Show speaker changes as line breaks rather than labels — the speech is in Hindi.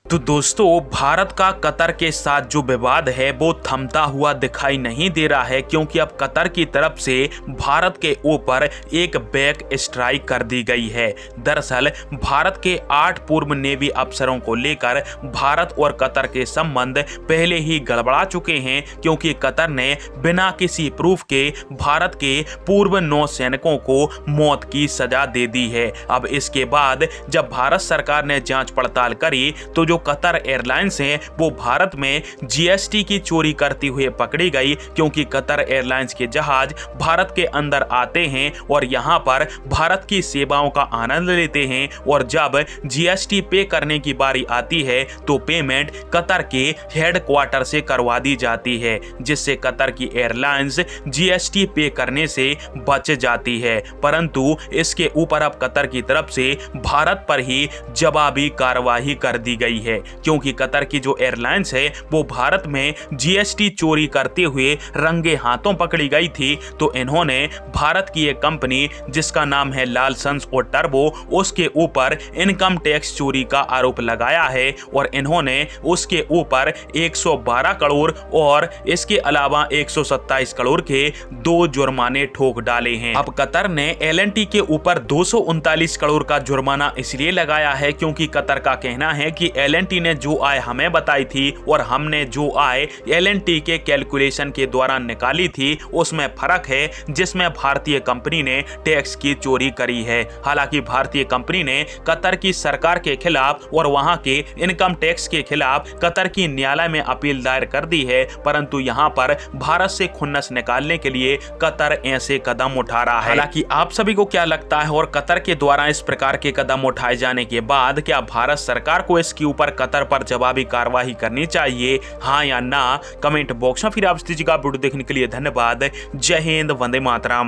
तो दोस्तों, भारत का कतर के साथ जो विवाद है वो थमता हुआ दिखाई नहीं दे रहा है, क्योंकि अब कतर की तरफ से भारत के ऊपर एक बैक स्ट्राइक कर दी गई है। दरअसल भारत के 8 पूर्व नेवी अफसरों को लेकर भारत और कतर के संबंध पहले ही गड़बड़ा चुके हैं, क्योंकि कतर ने बिना किसी प्रूफ के भारत के पूर्व 9 सैनिकों को मौत की सजा दे दी है। अब इसके बाद जब भारत सरकार ने जांच पड़ताल करी तो जो कतर एयरलाइंस है वो भारत में जीएसटी की चोरी करती हुए पकड़ी गई, क्योंकि कतर एयरलाइंस के जहाज भारत के अंदर आते हैं और यहां पर भारत की सेवाओं का आनंद लेते हैं, और जब जीएसटी पे करने की बारी आती है तो पेमेंट कतर के हेडक्वार्टर से करवा दी जाती है, जिससे कतर की एयरलाइंस जीएसटी पे करने से बच जाती है। परंतु इसके ऊपर अब कतर की तरफ से भारत पर ही जवाबी कार्रवाई कर दी गई है, क्योंकि कतर की जो एयरलाइंस है वो भारत में जीएसटी चोरी करते हुए रंगे हाथों पकड़ी गई थी। तो इन्होंने भारत की एक कंपनी जिसका नाम है लालसंस और टर्बो, उसके ऊपर इनकम टैक्स चोरी का आरोप लगाया है, और इन्होंने उसके ऊपर 112 करोड़ और इसके अलावा 127 करोड़ के 2 जुर्माने ठोक डाले हैं। अब कतर ने एलएनटी के ऊपर 239 करोड़ का जुर्माना इसलिए लगाया है क्योंकि कतर का कहना है कि एलएनटी ने जो आय हमें बताई थी और हमने जो आय एलएनटी के कैलकुलेशन के दौरान निकाली थी उसमें फर्क है, जिसमें भारतीय कंपनी ने टैक्स की चोरी करी है। हालांकि भारतीय कंपनी ने कतर की सरकार के खिलाफ और वहां के इनकम टैक्स के खिलाफ कतर की न्यायालय में अपील दायर कर दी है, परंतु यहां पर भारत से खुन्नस निकालने के लिए कतर ऐसे कदम उठा रहा है। हालांकि आप सभी को क्या लगता है, और कतर के द्वारा इस प्रकार के कदम उठाए जाने के बाद क्या भारत सरकार को इसके ऊपर कतर पर जवाबी कार्रवाई करनी चाहिए, हाँ या ना? कमेंट बॉक्स में फिर आप दीजिएगा। वीडियो देखने के लिए धन्यवाद। जय हिंद, वंदे मातरम।